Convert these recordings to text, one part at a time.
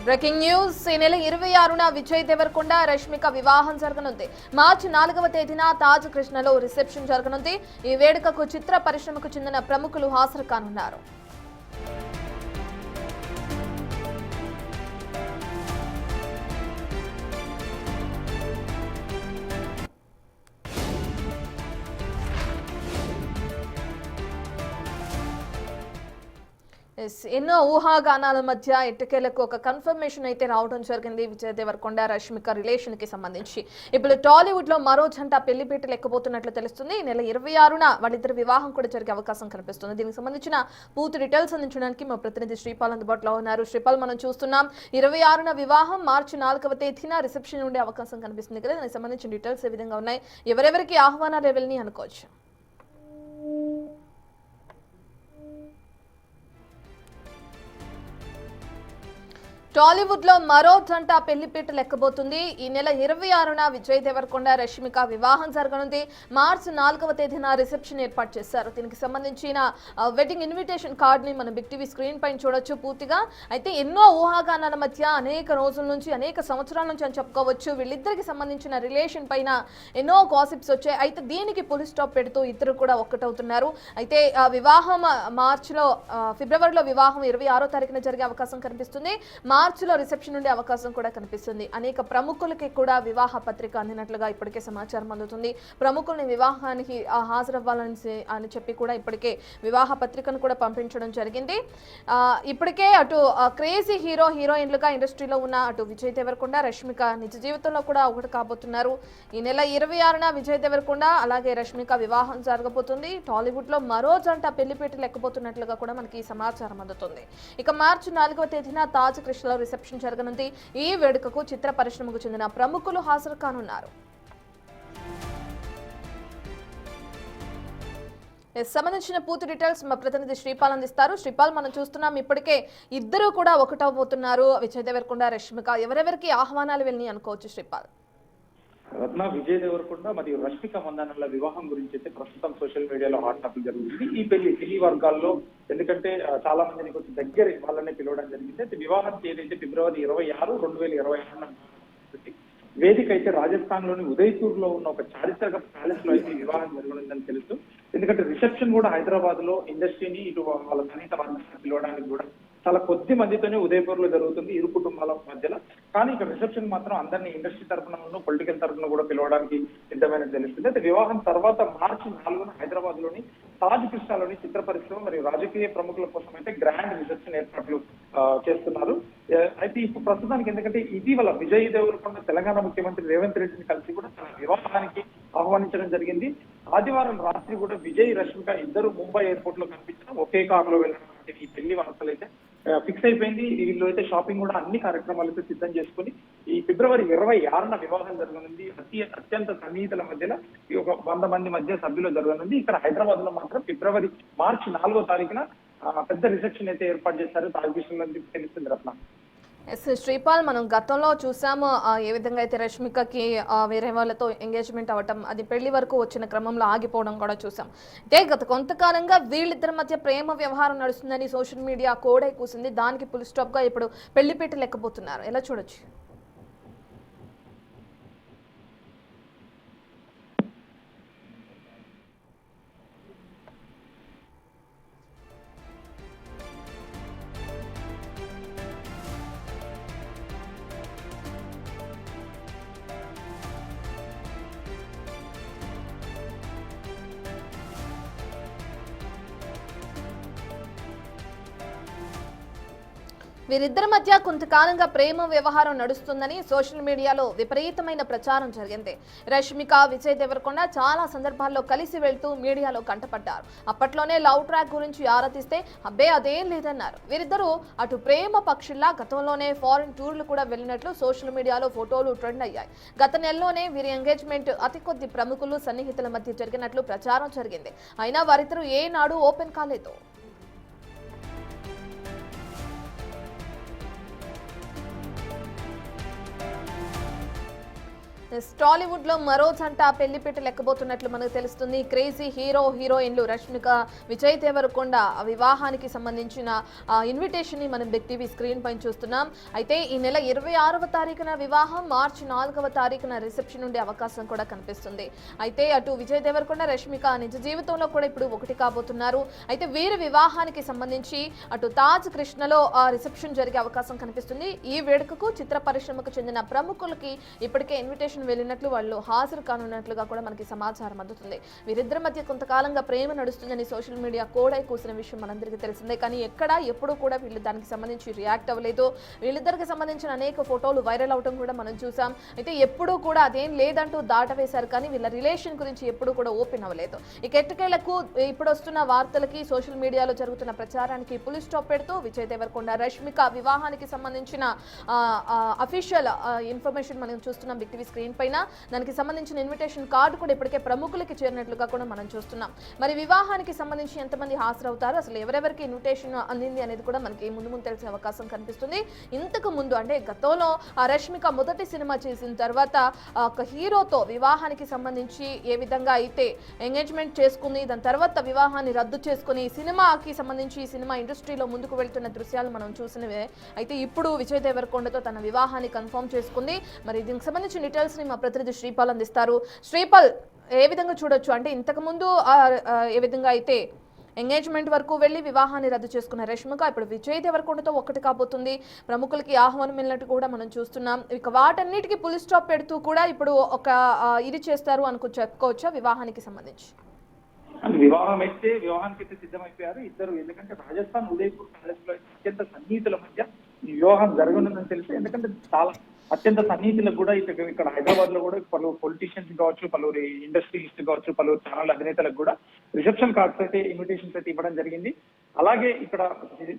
Breaking news. ఈ నెల 26న విజయ్ దేవరకొండ రష్మిక వివాహం జరగనుంది. మార్చి 4వ తేదీన తాజ్ కృష్ణలో రిసెప్షన్ జరగనుంది. ఈ వేడుకకు చిత్ర పరిశ్రమకు చెందిన ప్రముఖులు హాజరు కానున్నారు. ఎన్నో ఊహాగానాల మధ్య ఎట్టకేలకు ఒక కన్ఫర్మేషన్ అయితే రావడం జరిగింది విజయ్ దేవరకొండ రష్మిక రిలేషన్ కి సంబంధించి. ఇప్పుడు టాలీవుడ్ లో మరో జంట పెళ్లిపీటలు ఎక్కబోతున్నట్లు తెలుస్తుంది. ఈ నెల 26న వాళ్ళిద్దరు వివాహం కూడా జరిగే అవకాశం కనిపిస్తుంది. దీనికి సంబంధించిన పూర్తి డీటెయిల్స్ అందించడానికి మా ప్రతినిధి శ్రీపాల్ అందుబాటులో ఉన్నారు. శ్రీపాల్, మనం చూస్తున్నాం 26న వివాహం, మార్చి 4వ తేదీన రిసెప్షన్ ఉండే అవకాశం కనిపిస్తుంది కదా. దానికి సంబంధించిన డీటెయిల్స్ ఏ విధంగా ఉన్నాయి, ఎవరెవరికి ఆహ్వానాలు ఎవరిని అనుకోవచ్చు? టాలీవుడ్ లో మరో జంట పెళ్లిపీటలు ఎక్కబోతుంది. ఈ నెల 26న విజయ్ దేవరకొండ రష్మిక వివాహం జరగనుంది. మార్చి 4వ తేదీన రిసెప్షన్ ఏర్పాటు చేశారు. దీనికి సంబంధించిన వెడ్డింగ్ ఇన్విటేషన్ కార్డ్ ని మనం బిగ్ టీవీ స్క్రీన్ పైన చూడొచ్చు పూర్తిగా. అయితే ఎన్నో ఊహాగానాల మధ్య అనేక రోజుల నుంచి, అనేక సంవత్సరాల నుంచి అని చెప్పుకోవచ్చు, వీళ్ళిద్దరికి సంబంధించిన రిలేషన్ పైన ఎన్నో గాసిప్స్ వచ్చాయి. అయితే దీనికి పులి స్టాప్ పెడుతూ ఇద్దరు కూడా ఒక్కటవుతున్నారు. అయితే వివాహం మార్చిలో, ఫిబ్రవరిలో వివాహం 26వ తారీఖున జరిగే అవకాశం కనిపిస్తుంది. మార్చిలో రిసెప్షన్ ఉండే అవకాశం కూడా కనిపిస్తుంది. అనేక ప్రముఖులకి కూడా వివాహ పత్రిక అందినట్లుగా ఇప్పటికే సమాచారం అందుతుంది. ప్రముఖుల్ని వివాహానికి హాజరవ్వాలని చెప్పి కూడా ఇప్పటికే వివాహ పత్రికను కూడా పంపించడం జరిగింది. ఇప్పటికే అటు క్రేజీ హీరోయిన్లుగా ఇండస్ట్రీలో ఉన్న అటు విజయ్ దేవరకొండ రష్మిక నిజ జీవితంలో కూడా ఒకటి కాబోతున్నారు. ఈ నెల 26న విజయ్ దేవరకొండ అలాగే రష్మిక వివాహం జరగబోతుంది. టాలీవుడ్ లో మరో జంట పెళ్లిపీటలు ఎక్కబోతున్నట్లుగా కూడా మనకి సమాచారం అందుతుంది. ఇక మార్చి 4వ తేదీన తాజ్ కృష్ణ రిసెప్షన్ జరగనుంది. ఈ వేడుకకు చిత్ర పరిశ్రమకు చెందిన ప్రముఖులు హాజరు కానున్నారు. సంబంధించిన పూర్తి డీటెయిల్స్ మా ప్రతినిధి శ్రీపాల్ అందిస్తారు. శ్రీపాల్, మనం చూస్తున్నాం ఇప్పటికే ఇద్దరు కూడా ఒకటవబోతున్నారు, విజయ్ దేవరకొండ రష్మిక. ఎవరెవరికి ఆహ్వానాలు వెళ్ళి అనుకోవచ్చు శ్రీపాల్? రత్న, విజయ్ దేవరకొండ మరియు రష్మిక మందానల వివాహం గురించి అయితే ప్రస్తుతం సోషల్ మీడియాలో హాట్ టాపిక్ జరుగుతుంది. ఈ పెళ్లి వర్గాల్లో ఎందుకంటే చాలా మందిని కొంచెం దగ్గర వాళ్ళనే పిలవడం జరిగింది. అయితే వివాహం తేదీ అయితే ఫిబ్రవరి 26, 2026 వేదిక అయితే రాజస్థాన్ లోని ఉదయపూర్ లో ఉన్న ఒక చారిత్రక ప్యాలెస్ లో అయితే వివాహం జరగనుందని తెలుసు. ఎందుకంటే రిసెప్షన్ కూడా హైదరాబాద్ లో ఇండస్ట్రీని ఇటు వాళ్ళ సన్నిహిత వర్గాన్ని పిలవడానికి కూడా చాలా కొద్ది మందితోనే ఉదయపూర్ లో జరుగుతుంది, ఇరు కుటుంబాల మధ్యలో. కానీ ఇక్కడ రిసెప్షన్ మాత్రం అందరినీ ఇండస్ట్రీ తరఫున, పొలిటికల్ తరఫున కూడా పిలవడానికి సిద్ధమైన తెలుస్తుంది. అయితే వివాహం తర్వాత మార్చి 4న హైదరాబాద్ లోని తాజ్ కృష్ణలోని చిత్ర పరిశ్రమ మరియు రాజకీయ ప్రముఖుల కోసం అయితే గ్రాండ్ రిసెప్షన్ ఏర్పాట్లు చేస్తున్నారు. అయితే ఇప్పుడు ప్రస్తుతానికి ఎందుకంటే ఇటీవల విజయ్ దేవరకొండ తెలంగాణ ముఖ్యమంత్రి రేవంత్ రెడ్డిని కలిసి కూడా తన వివాహానికి ఆహ్వానించడం జరిగింది. ఆదివారం రాత్రి కూడా విజయ్ రష్మిక ఇద్దరు ముంబై ఎయిర్పోర్ట్ లో కనిపించడం, ఒకే కారులో వెళ్ళడం ఈ పెళ్లి వార్తలు అయితే ఫిక్స్ అయిపోయింది. వీళ్ళు అయితే షాపింగ్ కూడా అన్ని కార్యక్రమాలు అయితే సిద్ధం చేసుకుని ఈ ఫిబ్రవరి 26న వివాహం జరగనుంది. అత్యంత సన్నిహితుల మధ్యలో ఈ ఒక 100 మంది మధ్య సభ్యులు జరగనుంది. ఇక్కడ హైదరాబాద్ లో మాత్రం మార్చి 4వ తారీఖున పెద్ద రిసెప్షన్ అయితే ఏర్పాటు చేశారు. తాజ్ కృష్ణ తెలుస్తుంది రత్న. శ్రీపాల్, మనం గతంలో చూసాము ఏ విధంగా అయితే రష్మికకి వేరే వాళ్ళతో ఎంగేజ్మెంట్ అవ్వటం, అది పెళ్లి వరకు వచ్చిన క్రమంలో ఆగిపోవడం కూడా చూసాం. అంటే గత కొంతకాలంగా వీళ్ళిద్దరి మధ్య ప్రేమ వ్యవహారం నడుస్తుందని సోషల్ మీడియా కోడై కూసింది. దానికి ఫుల్ స్టాప్ గా ఇప్పుడు పెళ్లిపీటలు ఎక్కబోతున్నారు. ఎలా చూడొచ్చు? వీరిద్దరి మధ్య కొంతకాలంగా ప్రేమ వ్యవహారం నడుస్తుందని సోషల్ మీడియాలో విపరీతమైన ప్రచారం జరిగింది. రష్మిక విజయ్ దేవరకొండ చాలా సందర్భాల్లో కలిసి వెళ్తూ మీడియాలో కంటపడ్డారు. అప్పట్లోనే లవ్ ట్రాక్ గురించి ఆరాధిస్తే అబ్బే అదేం లేదన్నారు. వీరిద్దరూ అటు ప్రేమ పక్షుల్లా గతంలోనే ఫారిన్ టూర్లు కూడా వెళ్ళినట్లు సోషల్ మీడియాలో ఫోటోలు ట్రెండ్ అయ్యాయి. గత నెలలోనే వీరి ఎంగేజ్మెంట్ అతి కొద్ది ప్రముఖులు సన్నిహితుల మధ్య జరిగినట్లు ప్రచారం జరిగింది. అయినా వారిద్దరూ ఏనాడు ఓపెన్ కాలేదు. టాలీవుడ్ లో మరో జంట పెళ్లిపీట లెక్కబోతున్నట్లు మనకు తెలుస్తుంది. క్రేజీ హీరోయిన్లు రష్మిక, విజయ్ దేవరకొండ వివాహానికి సంబంధించిన ఇన్విటేషన్ ని మనం బిగ్ టీవీ స్క్రీన్ పైన చూస్తున్నాం. అయితే ఈ నెల 26వ తారీఖున వివాహం, మార్చి 4వ తారీఖున రిసెప్షన్ ఉండే అవకాశం కూడా కనిపిస్తుంది. అయితే అటు విజయ్ దేవరకొండ, రష్మిక నిజ జీవితంలో కూడా ఇప్పుడు ఒకటి కాబోతున్నారు. అయితే వీరి వివాహానికి సంబంధించి అటు తాజ్ కృష్ణలో రిసెప్షన్ జరిగే అవకాశం కనిపిస్తుంది. ఈ వేడుకకు చిత్ర పరిశ్రమకు చెందిన ప్రముఖులకి ఇప్పటికే ఇన్విటేషన్ వెళ్ళినట్లు, వాళ్ళు హాజరు కానున్నట్లుగా కూడా మనకి సమాచారం అందుతుంది. వీరిద్దరి మధ్య కొంతకాలంగా ప్రేమ నడుస్తుందని సోషల్ మీడియా కోడై కూసిన విషయం మనందరికీ తెలిసిందే. కానీ ఎప్పుడూ కూడా వీళ్ళు దానికి సంబంధించి రియాక్ట్ అవ్వలేదు. వీళ్ళిద్దరికి సంబంధించిన అనేక ఫోటోలు వైరల్ అవడం కూడా మనం చూసాం. అయితే ఎప్పుడూ కూడా అదేం లేదంటూ దాటవేశారు. కానీ వీళ్ళ రిలేషన్ గురించి ఎప్పుడూ కూడా ఓపెన్ అవ్వలేదు. ఈ ఎట్టకేలకు ఇప్పుడు వస్తున్న వార్తలకి, సోషల్ మీడియాలో జరుగుతున్న ప్రచారానికి పులి స్టాప్ పెడుతూ విజయ్ దేవరకొండ, రష్మిక వివాహానికి సంబంధించిన అఫీషియల్ ఇన్ఫర్మేషన్ మనం చూస్తున్నాం బిగ్ టీవీ స్క్రీన్ పైన. దానికి సంబంధించిన ఇన్విటేషన్ కార్డు కూడా ఇప్పటికే ప్రముఖులకి చేరినట్లుగా కూడా మనం చూస్తున్నాం. మరి వివాహానికి సంబంధించి ఎంతమంది హాజరవుతారు, అసలు ఎవరెవరికి ఇన్విటేషన్ అందింది అనేది కూడా మనకి ముందు తెలిసే అవకాశం కనిపిస్తుంది. ఇంతకు ముందు అంటే గతంలో రష్మిక మొదటి సినిమా చేసిన తర్వాత ఒక హీరోతో వివాహానికి సంబంధించి ఏ విధంగా అయితే ఎంగేజ్మెంట్ చేసుకుంది, దాని తర్వాత వివాహాన్ని రద్దు చేసుకుని సినిమాకి సంబంధించి సినిమా ఇండస్ట్రీలో ముందుకు వెళ్తున్న దృశ్యాలు మనం చూసినవే. అయితే ఇప్పుడు విజయ్ దేవరకొండతో తన వివాహాన్ని కన్ఫర్మ్ చేసుకుంది. మరి దీనికి సంబంధించిన డీటెయిల్స్ ని మా ప్రతినిధి శ్రీపాల్ అందిస్తారు. శ్రీపాల్, ఏ విధంగా చూడొచ్చు అంటే ఇంతకు ముందు ఏ విధంగా అయితే ఎంగేజ్మెంట్ వరకు వెళ్లి వివాహాన్ని రద్దు చేసుకున్న రష్మిక ఇప్పుడు విజయ్ దేవరకొండతో ఒకటి కాబోతుంది. ప్రముఖులకి ఆహ్వానం వెళ్ళినట్టు కూడా మనం చూస్తున్నాం. ఇక వాటన్నిటికీ పులి స్టాప్ పెడుతూ కూడా ఇప్పుడు ఒక ఇది చేస్తారు చెప్పుకోవచ్చా వివాహానికి సంబంధించి? వివాహం అయితే వివాహానికి సిద్ధమైపోయారు ఇద్దరు. ఎందుకంటే రాజస్థాన్ ఉదయపూర్ ప్యాలెస్ లో అత్యంత సన్నిహితుల మధ్య ఈ వివాహం జరగనుందని తెలిసి, ఎందుకంటే చాలా అత్యంత సన్నిహితులకు కూడా ఇక్కడ హైదరాబాద్ లో కూడా పలువురు పొలిటీషియన్స్ కావచ్చు, పలువురు ఇండస్ట్రియలిస్ట్ కావచ్చు, పలువురు ఛానల్ అధినేతలకు కూడా రిసెప్షన్ కార్డ్స్ అయితే, ఇన్విటేషన్స్ అయితే ఇవ్వడం జరిగింది. అలాగే ఇక్కడ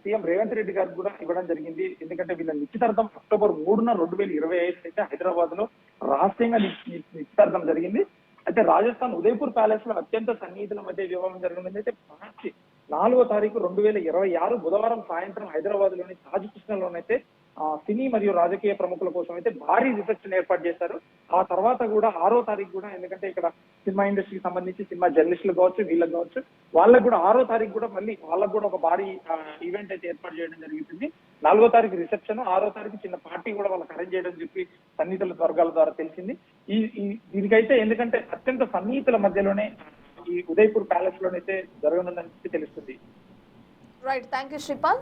సీఎం రేవంత్ రెడ్డి గారికి కూడా ఇవ్వడం జరిగింది. ఎందుకంటే వీళ్ళ నిశ్చితార్థం అక్టోబర్ 3న 2025 అయితే హైదరాబాద్ లో రహస్యంగా నిశ్చితార్థం జరిగింది. అయితే రాజస్థాన్ ఉదయపూర్ ప్యాలెస్ లో అత్యంత సన్నిహితుల మధ్య వివాహం జరగనుంది. అయితే మార్చి 4వ తారీఖు 2026 బుధవారం సాయంత్రం హైదరాబాద్ లోని తాజ్ కృష్ణలోనైతే సినీ మరియు రాజకీయ ప్రముఖుల కోసం అయితే భారీ రిసెప్షన్ ఏర్పాటు చేశారు. ఆ తర్వాత కూడా 6వ తారీఖు కూడా, ఎందుకంటే ఇక్కడ సినిమా ఇండస్ట్రీకి సంబంధించి సినిమా జర్నలిస్టులు కావచ్చు, వీళ్ళకి కావచ్చు, వాళ్ళకు కూడా 6వ తారీఖు కూడా మళ్ళీ వాళ్ళకు కూడా ఒక భారీ ఈవెంట్ అయితే ఏర్పాటు చేయడం జరుగుతుంది. 4వ తారీఖు రిసెప్షన్, 6వ తారీఖు చిన్న పార్టీ కూడా వాళ్ళకి అరేంజ్ చేయడం చెప్పి సన్నిహితుల వర్గాల ద్వారా తెలిసింది. దీనికైతే ఎందుకంటే అత్యంత సన్నిహితుల మధ్యలోనే ఈ ఉదయపూర్ ప్యాలెస్ లోనైతే జరగనుందని తెలుస్తుంది. Right, thank you Sripal.